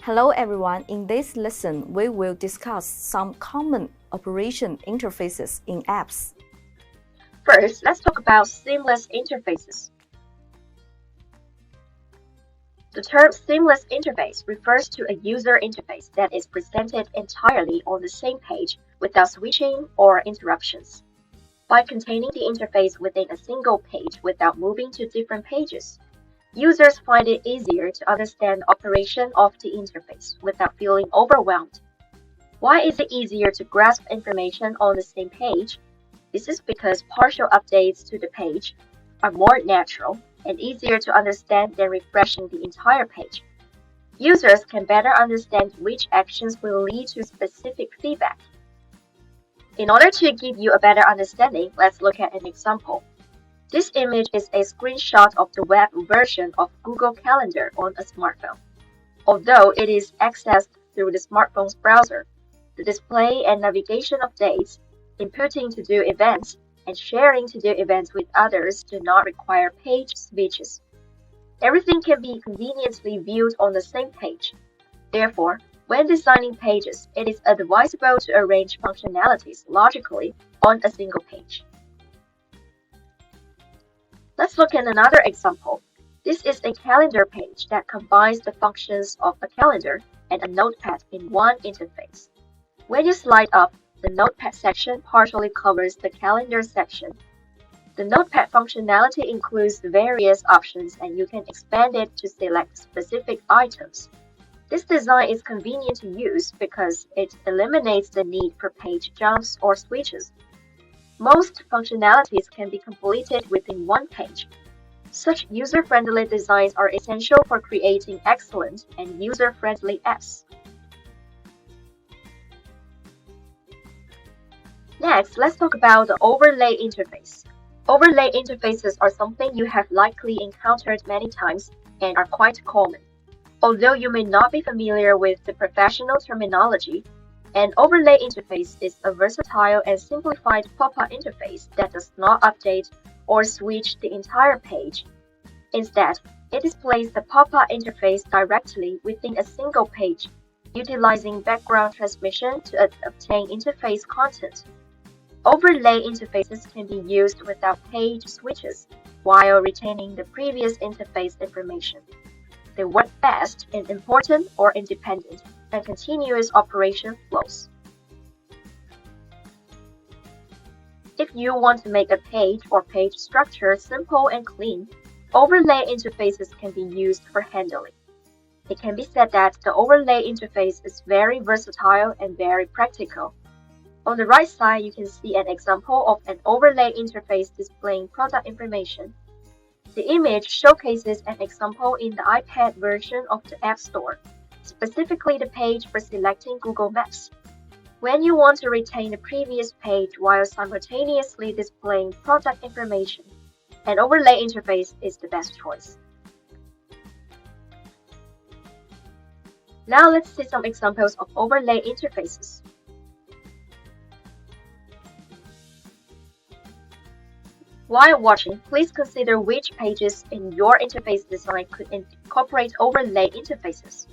Hello everyone, in this lesson we will discuss some common operation interfaces in apps. First, let's talk about seamless interfaces. The term seamless interface refers to a user interface that is presented entirely on the same page without switching or interruptions. By containing the interface within a single page without moving to different pages, users find it easier to understand the operation of the interface without feeling overwhelmed. Why is it easier to grasp information on the same page? This is because partial updates to the page are more natural and easier to understand than refreshing the entire page. Users can better understand which actions will lead to specific feedback. In order to give you a better understanding, let's look at an example. This image is a screenshot of the web version of Google Calendar on a smartphone. Although it is accessed through the smartphone's browser, the display and navigation of dates, inputting to-do events, and sharing to-do events with others do not require page switches. Everything can be conveniently viewed on the same page. Therefore, when designing pages, it is advisable to arrange functionalities logically on a single page. Let's look at another example. This is a calendar page that combines the functions of a calendar and a notepad in one interface. When you slide up, the Notepad section partially covers the Calendar section. The Notepad functionality includes various options and you can expand it to select specific items. This design is convenient to use because it eliminates the need for page jumps or switches. Most functionalities can be completed within one page. Such user-friendly designs are essential for creating excellent and user-friendly apps. Next, let's talk about the overlay interface. Overlay interfaces are something you have likely encountered many times and are quite common. Although you may not be familiar with the professional terminology, an overlay interface is a versatile and simplified pop-up interface that does not update or switch the entire page. Instead, it displays the pop-up interface directly within a single page, utilizing background transmission to obtain interface content. Overlay interfaces can be used without page switches while retaining the previous interface information. They work best in important or independent and continuous operation flows. If you want to make a page or page structure simple and clean, overlay interfaces can be used for handling. It can be said that the overlay interface is very versatile and very practical. On the right side, you can see an example of an overlay interface displaying product information. The image showcases an example in the iPad version of the App Store, specifically the page for selecting Google Maps. When you want to retain the previous page while simultaneously displaying product information, an overlay interface is the best choice. Now let's see some examples of overlay interfaces. While watching, please consider which pages in your interface design could incorporate overlay interfaces.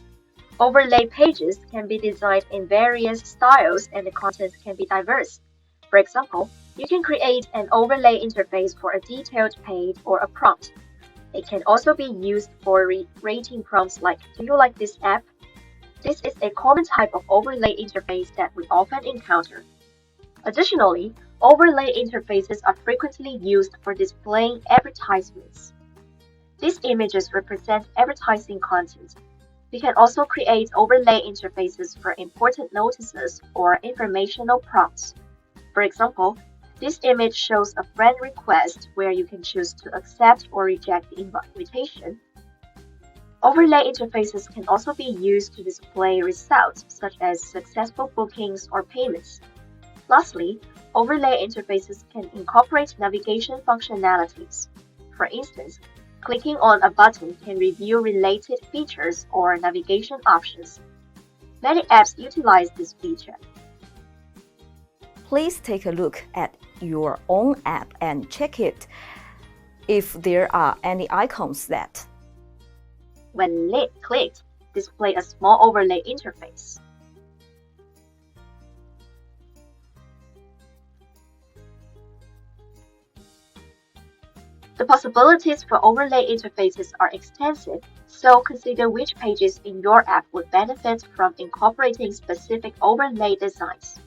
Overlay pages can be designed in various styles and the content can be diverse. For example, you can create an overlay interface for a detailed page or a prompt. It can also be used for rating prompts like, "Do you like this app?" This is a common type of overlay interface that we often encounter. Additionally, overlay interfaces are frequently used for displaying advertisements. These images represent advertising content. You can also create overlay interfaces for important notices or informational prompts. For example, this image shows a friend request where you can choose to accept or reject the invitation. Overlay interfaces can also be used to display results such as successful bookings or payments. Lastly, overlay interfaces can incorporate navigation functionalities. For instance, clicking on a button can review related features or navigation options. Many apps utilize this feature. Please take a look at your own app and check it if there are any icons that, when clicked, display a small overlay interface. The possibilities for overlay interfaces are extensive, so consider which pages in your app would benefit from incorporating specific overlay designs.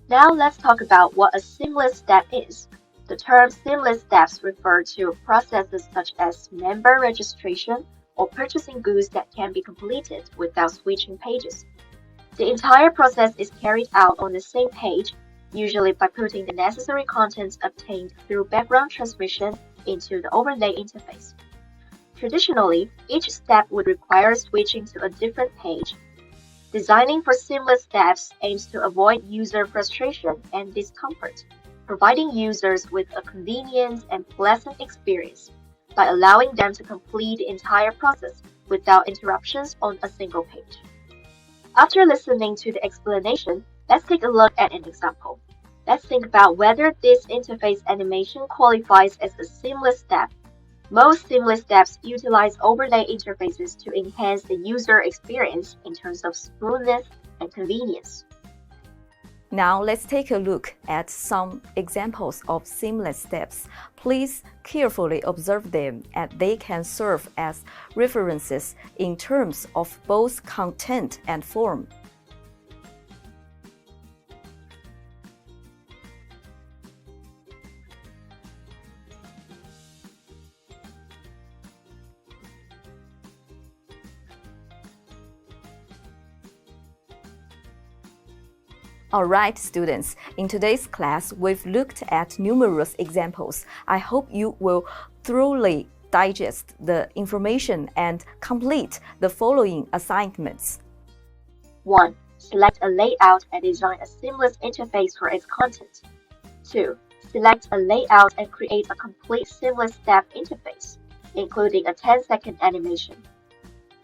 Now let's talk about what a seamless step is. The term seamless steps refer to processes such as member registration or purchasing goods that can be completed without switching pages. The entire process is carried out on the same page, usually by putting the necessary contents obtained through background transmission into the overlay interface. Traditionally, each step would require switching to a different page. Designing for seamless steps aims to avoid user frustration and discomfort, providing users with a convenient and pleasant experience by allowing them to complete the entire process without interruptions on a single page. After listening to the explanation, let's take a look at an example. Let's think about whether this interface animation qualifies as a seamless step. Most seamless steps utilize overlay interfaces to enhance the user experience in terms of smoothness and convenience. Now let's take a look at some examples of seamless steps. Please carefully observe them as they can serve as references in terms of both content and form. Alright, students, in today's class, we've looked at numerous examples. I hope you will thoroughly digest the information and complete the following assignments. 1. Select a layout and design a seamless interface for its content. 2. Select a layout and create a complete seamless step interface, including a 10-second animation.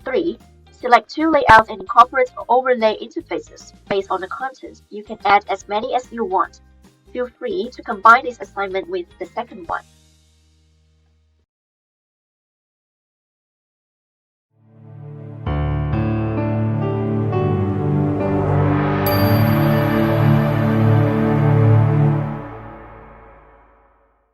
3. Select 2 layouts and incorporate overlay interfaces based on the content. You can add as many as you want. Feel free to combine this assignment with the second one.